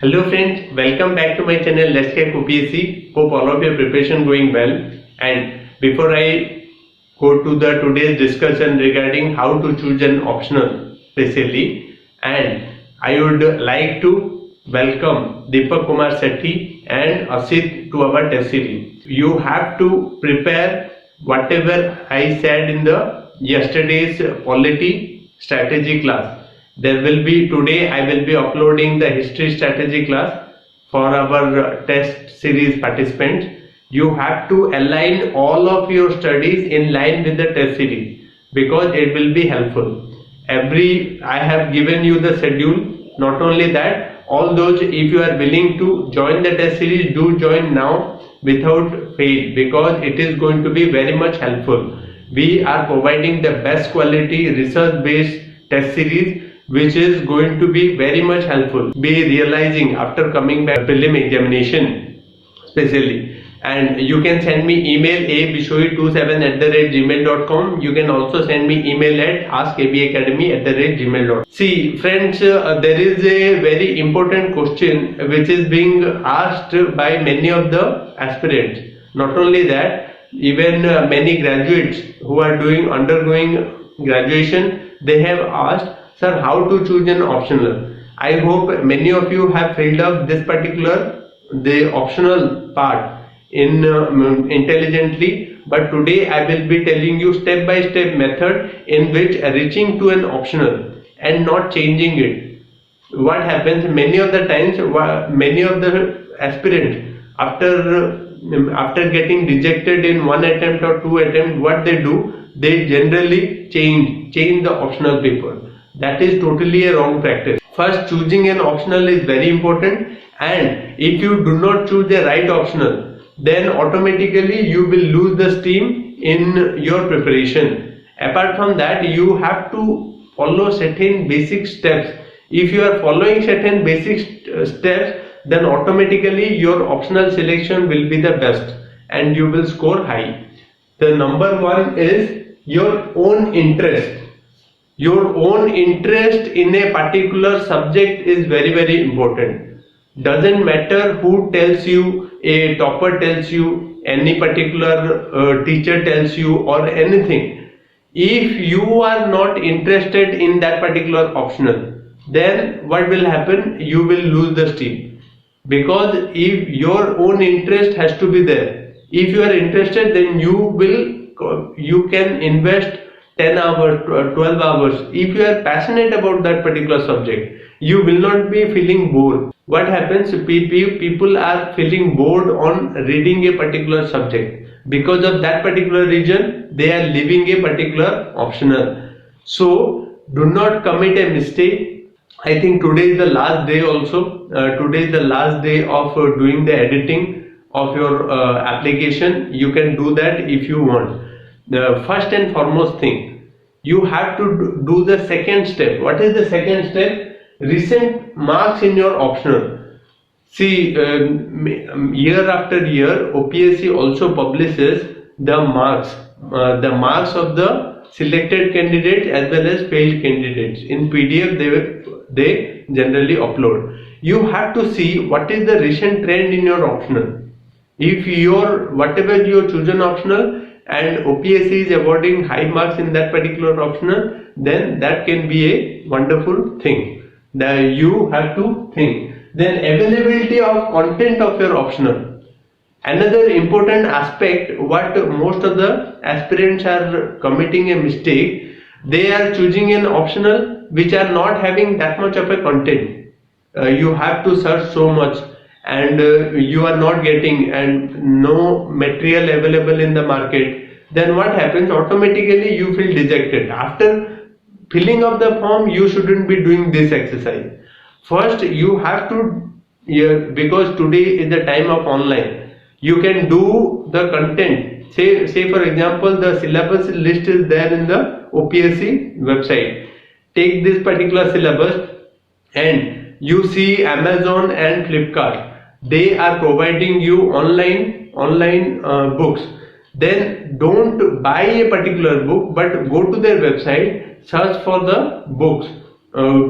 Hello friends, welcome back to my channel Let's Crack OPSC. Hope all of your preparation going well. And before I go to the today's discussion regarding how to choose an optional specially, and I would like to welcome Deepak Kumar Sethi and Asit to our test series. You have to prepare whatever I said in the yesterday's Polity strategy class. There will be today I will be uploading the history strategy class for our test series participants. You have to align all of your studies in line with the test series because it will be helpful. I have given you the schedule. Not only that, all those, if you are willing to join the test series, do join now without fail because it is going to be very much helpful. We are providing the best quality research based test series which is going to be very much helpful. Be realizing after coming back prelim examination especially. And you can send me email abishoi27@gmail.com. You can also send me email at askabacademy@gmail.com. See friends, there is a very important question which is being asked by many of the aspirants. Not only that, even many graduates who are undergoing graduation, they have asked, sir, how to choose an optional? I hope many of you have filled up this the optional part in intelligently, but today I will be telling you step by step method in which reaching to an optional and not changing it. What happens many of the times, many of the aspirants after getting rejected in one attempt or two attempts, what they do, they generally change the optional paper. That is totally a wrong practice. First, choosing an optional is very important, and if you do not choose the right optional, then automatically you will lose the steam in your preparation. Apart from that, you have to follow certain basic steps. If you are following certain basic steps, then automatically your optional selection will be the best and you will score high. The number one is your own interest. Your own interest in a particular subject is very, very important. Doesn't matter who tells you, a topper tells you, any particular teacher tells you or anything. If you are not interested in that particular optional, then what will happen? You will lose the steam. Because if your own interest has to be there. If you are interested, then you can invest 10 hours, 12 hours. If you are passionate about that particular subject, you will not be feeling bored. What happens? People are feeling bored on reading a particular subject. Because of that particular reason, they are leaving a particular optional. So, do not commit a mistake. I think today is the last day also. Today is the last day of doing the editing of your application. You can do that if you want. The first and foremost thing, you have to do the second step. What is the second step? Recent marks in your optional. See, year after year, OPSC also publishes the marks of the selected candidates as well as failed candidates. In PDF, they generally upload. You have to see what is the recent trend in your optional. If whatever your chosen optional and OPSC is awarding high marks in that particular optional, then that can be a wonderful thing. You have to think. Then availability of content of your optional. Another important aspect, what most of the aspirants are committing a mistake, they are choosing an optional which are not having that much of a content. You have to search so much and you are not getting and no material available in the market. Then what happens? Automatically you feel dejected. After filling up the form, you shouldn't be doing this exercise. First, you have to, because today is the time of online. You can do the content. Say for example, the syllabus list is there in the OPSC website. Take this particular syllabus and you see Amazon and Flipkart. They are providing you online books. Then don't buy a particular book, but go to their website, search for the books.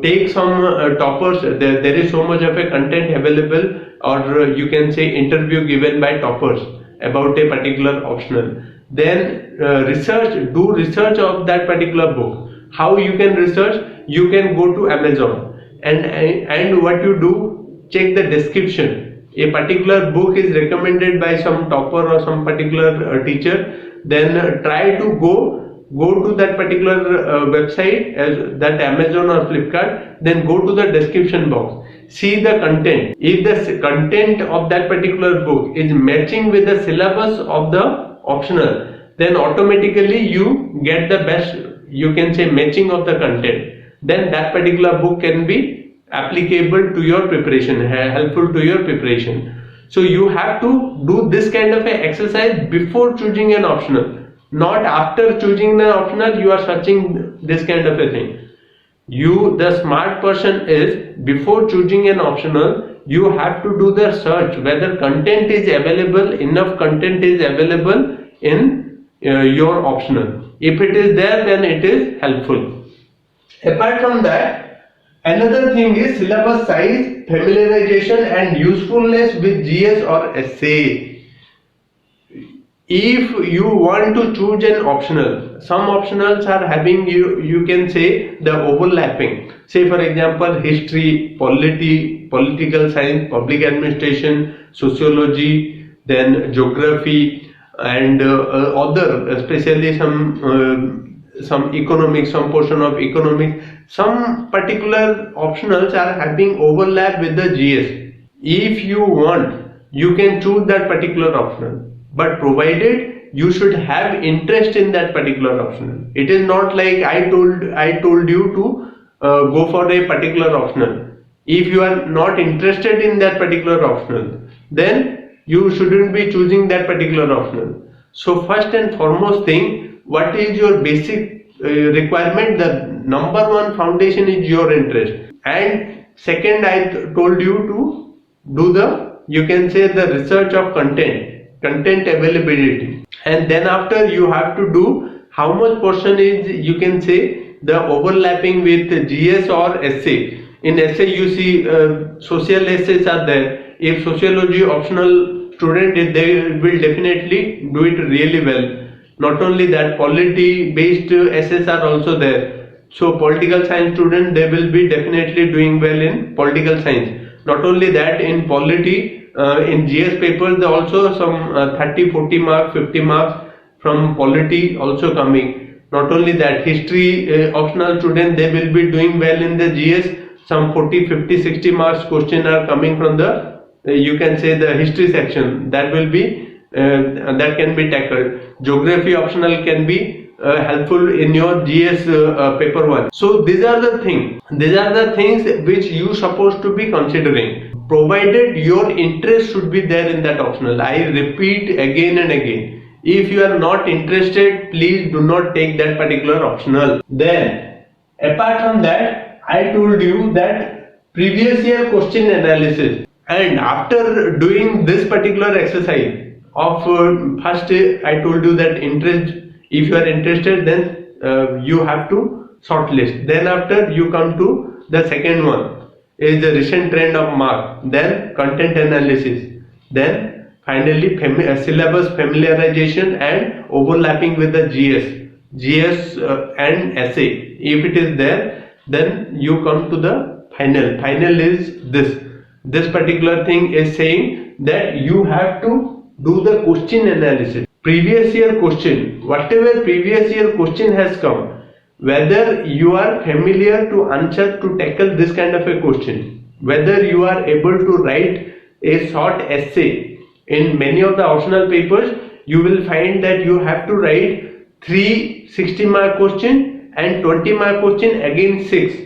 take some toppers. There is so much of a content available, or you can say interview given by toppers about a particular optional. Then do research of that particular book. How you can research? You can go to Amazon and what you do, check the description. A particular book is recommended by some topper or some particular teacher, then try to go to that particular website, as that Amazon or Flipkart, then go to the description box, see the content. If the content of that particular book is matching with the syllabus of the optional, then automatically you get the best, you can say, matching of the content. Then that particular book can be applicable to your preparation, helpful to your preparation. So you have to do this kind of an exercise before choosing an optional, not after choosing the optional you are searching this kind of a thing. The smart person is, before choosing an optional, you have to do the search whether content is available, enough content is available in your optional. If it is there, then it is helpful. Apart from that, another thing is syllabus size, familiarization and usefulness with GS or essay. If you want to choose an optional, some optionals are having, you can say, the overlapping. Say for example, history, polity, political science, public administration, sociology, then geography, and other, especially some economics, some portion of economics. Some particular optionals are having overlap with the GS. If you want, you can choose that particular optional, but provided you should have interest in that particular optional. It is not like I told you to go for a particular optional. If you are not interested in that particular optional, then you shouldn't be choosing that particular optional. So first and foremost thing, what is your basic requirement? The number one foundation is your interest, and second, I told you to do the, you can say, the research of content availability, and then after you have to do how much portion is, you can say, the overlapping with GS or essay. In essay you see social essays are there. If sociology optional student, they will definitely do it really well. Not only that, polity based essays are also there. So political science student, they will be definitely doing well in political science. Not only that, in polity, in GS papers, there are also some 30, 40 marks, 50 marks from polity also coming. Not only that, history optional student, they will be doing well in the GS. Some 40, 50, 60 marks question are coming from the, you can say, the history section. That will be that can be tackled. Geography optional can be helpful in your GS paper 1. So these are the things which you supposed to be considering, provided your interest should be there in that optional. I repeat again and again, if you are not interested, please do not take that particular optional. Then apart from that, I told you that previous year question analysis, and after doing this particular exercise of first, I told you that interest, if you are interested, then you have to shortlist. Then after you come to the second one, is the recent trend of mark, then content analysis, then finally syllabus familiarization and overlapping with the GS and essay. If it is there, then you come to the final is this particular thing is saying that you have to do the question analysis. Previous year question, whatever previous year question has come, whether you are familiar to answer to tackle this kind of a question, whether you are able to write a short essay. In many of the optional papers, you will find that you have to write 3 60-mark question and 20-mark question again 6,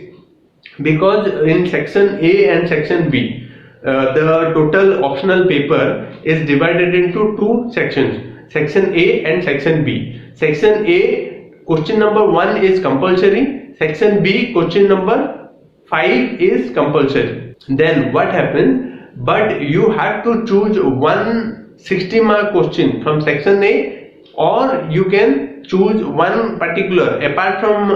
because in section A and section B, the total optional paper is divided into 2 sections, section A and section B. Section A, question number 1 is compulsory, section B, question number 5 is compulsory. Then what happens? But you have to choose one 60-mark question from section A, or you can choose one particular apart from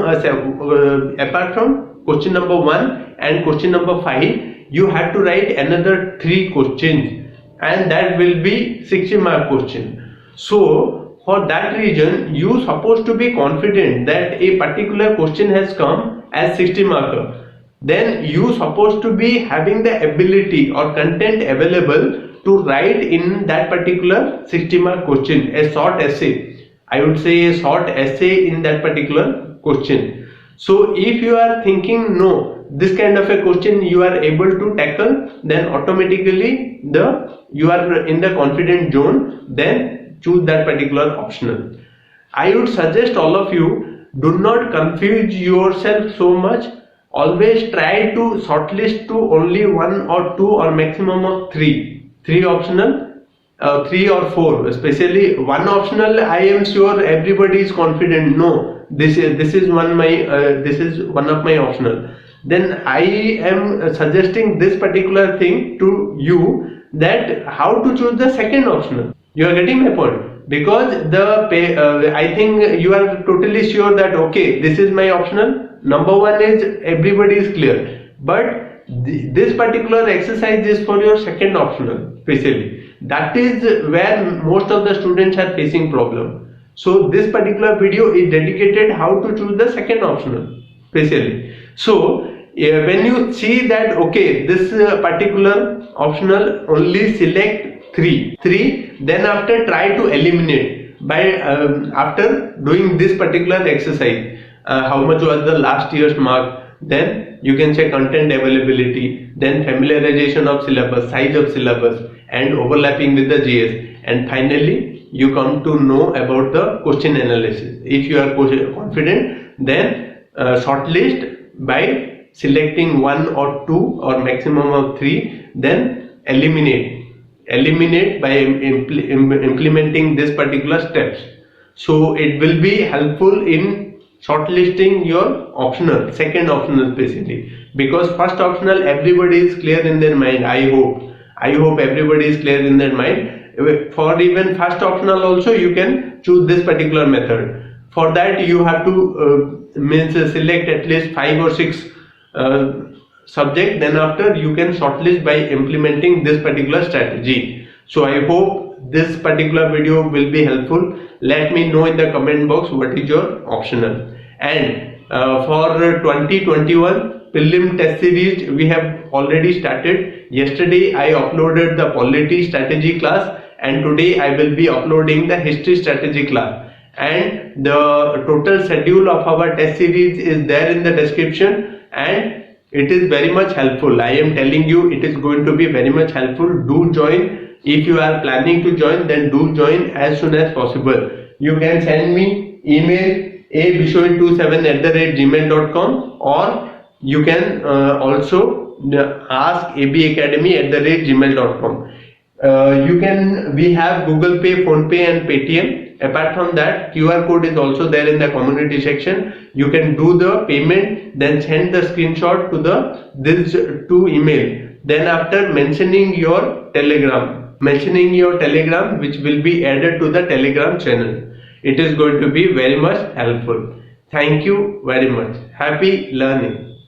question number 1 and question number 5, you have to write another 3 questions, and that will be 60 mark question. So for that reason, you supposed to be confident that a particular question has come as 60 marker. Then you supposed to be having the ability or content available to write in that particular 60 mark question a short essay. I would say a short essay in that particular question. So if you are thinking no, this kind of a question you are able to tackle, then automatically you are in the confident zone, then choose that particular optional. I would suggest all of you, do not confuse yourself so much. Always try to shortlist to only 1 or 2 or maximum of 3 optional, 3 or 4, especially 1 optional. I am sure everybody is confident, no, this is one of my optional. Then I am suggesting this particular thing to you, that how to choose the second optional. You are getting my point? Because I think you are totally sure that okay, this is my optional. Number 1 is everybody is clear, but this particular exercise is for your second optional specially. That is where most of the students are facing problem. So this particular video is dedicated how to choose the second optional specially. So when you see that okay, this particular optional, only select 3, then after try to eliminate by after doing this particular exercise. How much was the last year's mark, then you can say content availability, then familiarization of syllabus, size of syllabus, and overlapping with the GS, and finally you come to know about the question analysis. If you are confident, then shortlist by selecting 1 or 2 or maximum of 3, then eliminate by implementing this particular steps. So it will be helpful in shortlisting your optional, second optional specifically, because first optional everybody is clear in their mind. I hope everybody is clear in their mind. For even first optional also you can choose this particular method. For that you have to select at least 5 or 6 subject, then after you can shortlist by implementing this particular strategy. So I hope this particular video will be helpful. Let me know in the comment box what is your optional. And for 2021 prelim test series, we have already started. Yesterday I uploaded the polity strategy class, and today I will be uploading the history strategy class. And the total schedule of our test series is there in the description, and it is very much helpful. I am telling you, it is going to be very much helpful. Do join. If you are planning to join, then do join as soon as possible. You can send me email abishoy27@gmail.com, or you can also ask abacademy@gmail.com. We have Google Pay, Phone Pay and Paytm. Apart from that, QR code is also there in the community section. You can do the payment, then send the screenshot to this 2 email. Then after mentioning your telegram, which will be added to the Telegram channel. It is going to be very much helpful. Thank you very much. Happy learning.